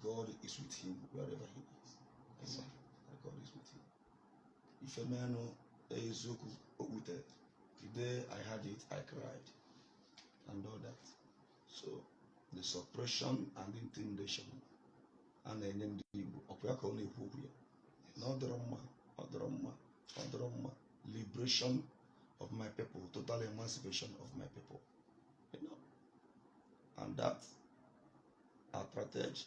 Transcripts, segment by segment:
God is with him wherever he is. Yes, that God is with him. If a man is the day I had it, I cried and all that. So the suppression and intimidation and the liberation of my people, total emancipation of my people. You know, and that attracted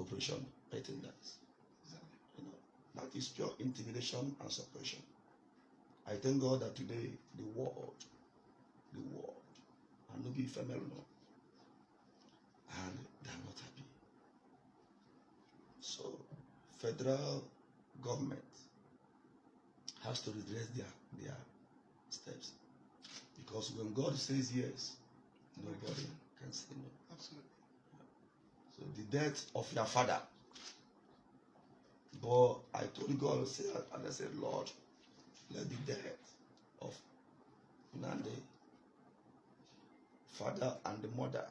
Operation 18 days. You know, that is pure intimidation and suppression. I thank God that today the world, and no be female no, and they are not happy. So, federal government has to redress their steps, because when God says yes, nobody can say no. Absolutely. So the death of your father, but I told God, and I said, Lord, let the death of Nnamdi, father and the mother,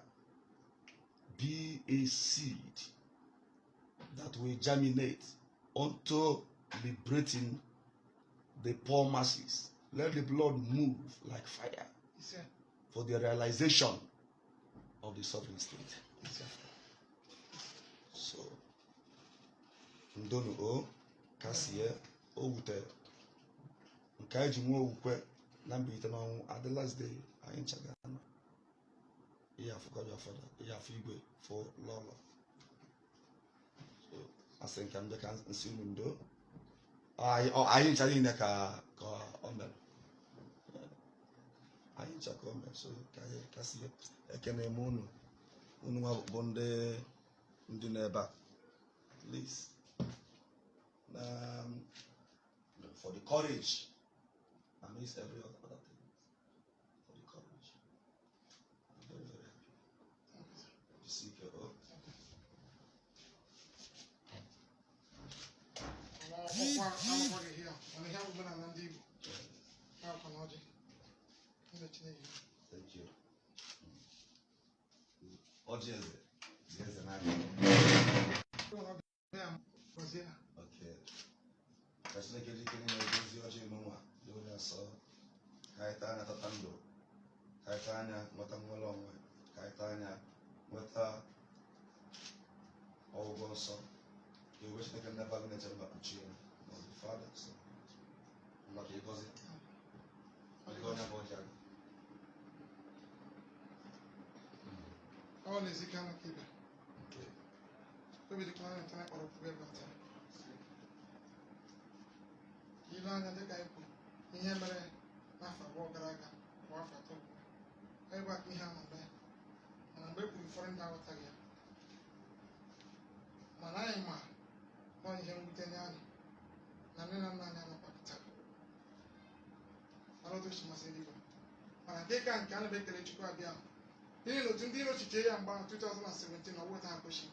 be a seed that will germinate unto liberating the poor masses. Let the blood move like fire for the realization of the sovereign state. So, Ndono o kasie o wute nkai ji nwa okwe na mbite na ọnwụ at the last day anyị nchaga na ihe afọ your father ihe afọ igwe for lolo. So asị nka m ka nsi unu ndo anyị nchaga ine ka o mere anyị nchaga o mere. So ka anyị kasie ekene eme unu nwa bụ ndị na-ebe a, please. For the courage amidst every other thing, for the courage. I'm very, very happy to seek your oath. Thank you. Okay. Kasi nagkikita niyo yung video numa, doon na so kahit na tatando, kahit na matangulong, kahit na mata Ebubemuonso, you wish they can never get about the children of the father. So I'm not because it. I'm going to go there. All is the kind of keeper. Okay. Maybe the client tonight or a about time. You learn that the guy put in him, Nafa, Wogaraga, Wafa, I work me ham and there, and I'm very good foreign hour again. Manayama, one young with any other, Nanana Pakita. I don't do she must say, and I take and can't make the electrical down. You know, Tindino Chichia about 2017 or what I'm pushing.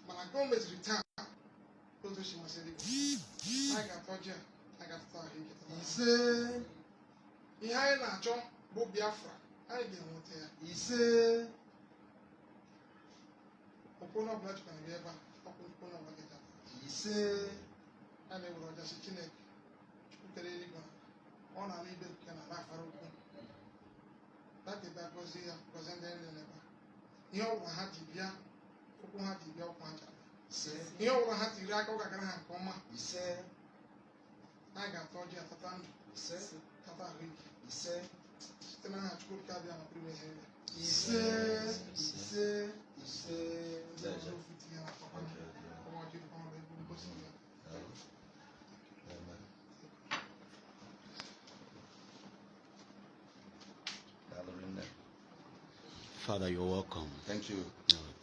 But I come with return. Go to she must say, I got Roger, I got started. He said, he had a John Bobiafra. I didn't want to. He said, Open up blood can be ever open up like that. He said, and they were just a chinek. Put the lady on a little can laugh open. That is that was here, wasn't there never. You know, I had to be a who had to be a puncher. You know, I had to rack over a comma. He said, I got told you at the time. He said, Tata Rick. He said, still I had to go to the previous head. He said, Father, you're welcome. Thank you.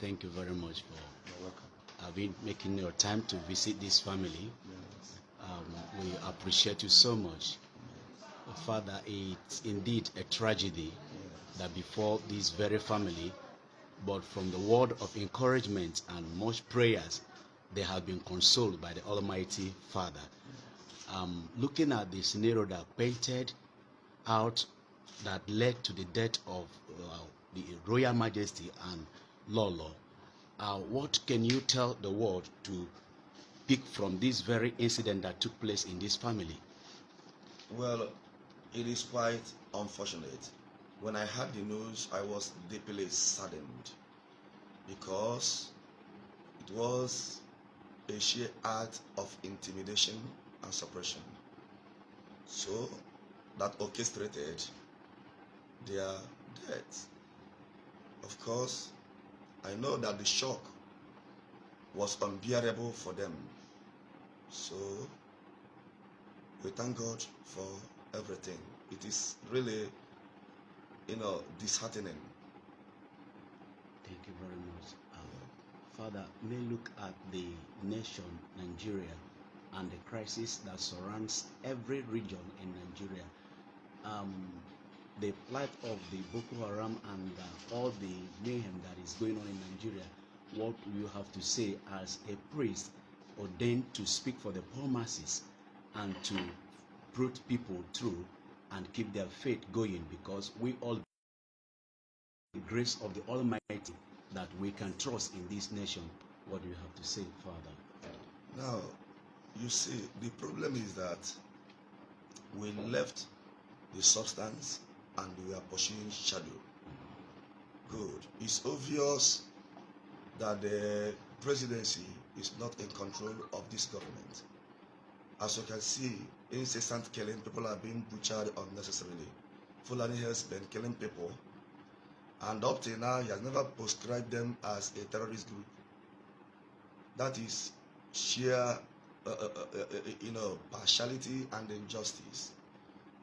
Thank you very much for You're welcome. having making your time to visit this family. Yes. We appreciate you so much. Father, it's indeed a tragedy that before this very family, but from the word of encouragement and much prayers, they have been consoled by the Almighty Father. Looking at the scenario that painted out that led to the death of the Royal Majesty and Lolo, What can you tell the world to pick from this very incident that took place in this family? Well, it is quite unfortunate. When I heard the news, I was deeply saddened because it was a sheer act of intimidation and suppression. So that orchestrated their death. Of course, I know that the shock was unbearable for them. So we thank God for everything. It is really, disheartening. Thank you very much. Father, may look at the nation, Nigeria, and the crisis that surrounds every region in Nigeria. The plight of the Boko Haram and all the mayhem that is going on in Nigeria. What you have to say as a priest ordained to speak for the poor masses and to put people through and keep their faith going, because we all the grace of the Almighty that we can trust in this nation. What do you have to say, Father? Now, you see, the problem is that we left the substance and we are pursuing shadow. Good. It's obvious that the presidency is not in control of this government. As you can see, incessant killing, people are being butchered unnecessarily. Fulani has been killing people, and up till now, he has never proscribed them as a terrorist group. That is sheer, partiality and injustice.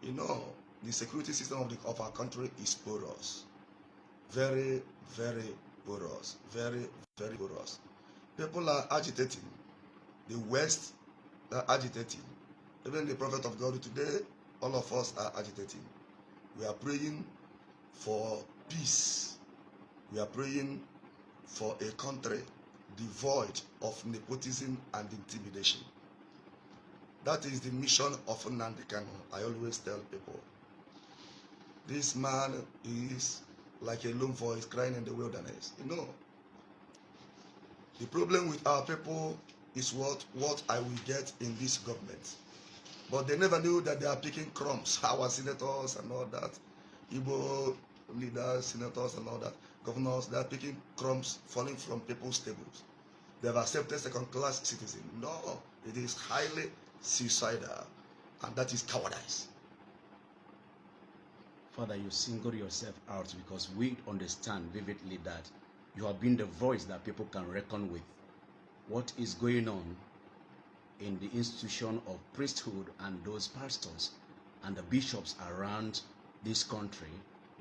The security system of our country is porous. Very, very porous. Very, very porous. People are agitating. The West are agitating. Even the prophet of God today, all of us are agitating. We are praying for peace. We are praying for a country devoid of nepotism and intimidation. That is the mission of Nnamdi Kanu. I always tell people, this man is like a lone voice crying in the wilderness. The problem with our people is what I will get in this government. But they never knew that they are picking crumbs. Our senators and all that, Igbo leaders, senators and all that, governors, they are picking crumbs falling from people's tables. They have accepted second-class citizen. No, it is highly suicidal, and that is cowardice. Father, you single yourself out because we understand vividly that you have been the voice that people can reckon with. What is going on in the institution of priesthood and those pastors and the bishops around this country,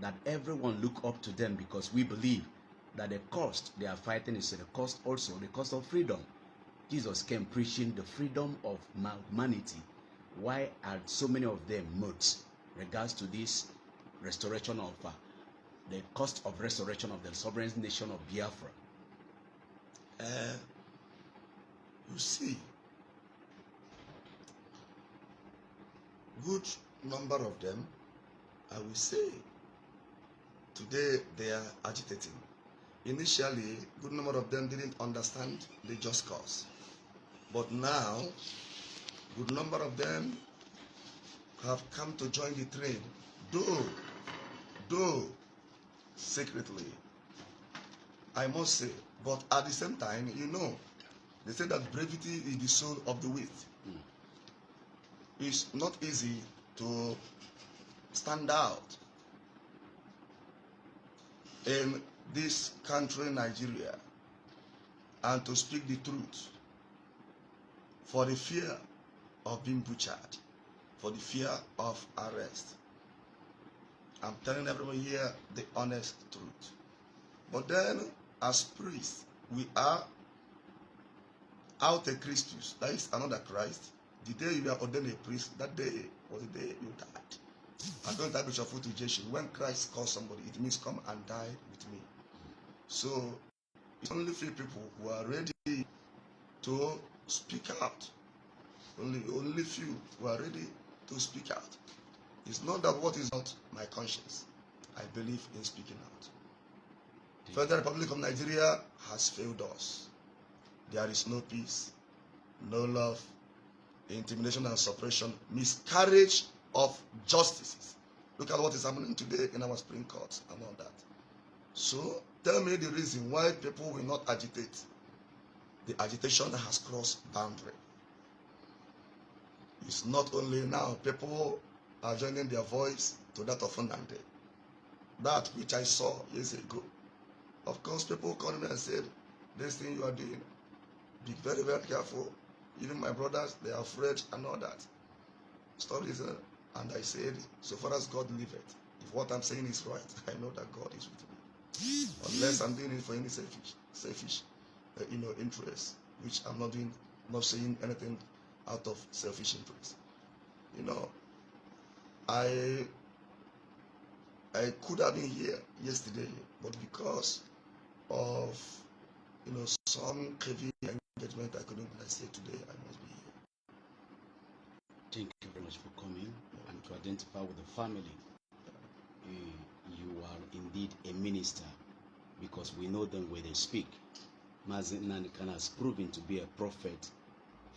that everyone look up to them, because we believe that the cost they are fighting is the cost of freedom. Jesus came preaching the freedom of humanity. Why are so many of them mutes regards to this restoration of the cost of restoration of the sovereign nation of Biafra? You see, good number of them, I will say, today they are agitating. Initially, good number of them didn't understand the just cause. But now, good number of them have come to join the train, though secretly, I must say. But at the same time, they say that brevity is the soul of the wit. It's not easy to stand out in this country, Nigeria, and to speak the truth for the fear of being butchered, for the fear of arrest. I'm telling everyone here the honest truth. But then, as priests, we are out a Christus. That is another Christ. The day you were ordained a priest, that day was the day you died. I don't have Bishop to Jesu. When Christ calls somebody, it means come and die with me. So it's only few people who are ready to speak out. Only few who are ready to speak out. It's not that what is not my conscience. I believe in speaking out. Federal Republic of Nigeria has failed us. There is no peace, no love, intimidation and suppression, miscarriage of justice. Look at what is happening today in our Supreme Court and all that. So tell me the reason why people will not agitate. The agitation has crossed boundary. It's not only now people are joining their voice to that of Nnamdi. That which I saw years ago. Of course, people called me and said, this thing you are doing, be very, very careful. Even my brothers, they are afraid and all that. Stories, and I said, so far as God liveth, if what I'm saying is right, I know that God is with me. Unless I'm doing it for any selfish, interest, which I'm not doing, not saying anything out of selfish interest. I could have been here yesterday, but because of some heavy engagement I couldn't say today, I must be here. Thank you very much for coming and to identify with the family. You are indeed a minister, because we know them where they speak. Mazi Nnamdi has proven to be a prophet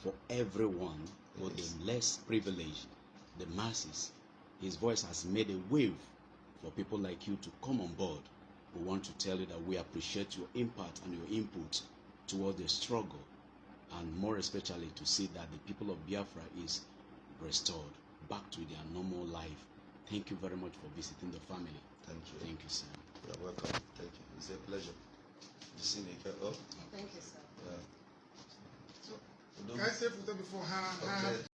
for everyone, for Yes. the less privileged, the masses. His voice has made a wave for people like you to come on board. We want to tell you that we appreciate your impact and your input toward the struggle, and more especially to see that the people of Biafra is restored back to their normal life. Thank you very much for visiting the family. Thank you. Thank you, sir. You're welcome. Thank you. It's a pleasure. You see me, oh? Thank you, sir. Yeah. So, can I say photo before her? Okay.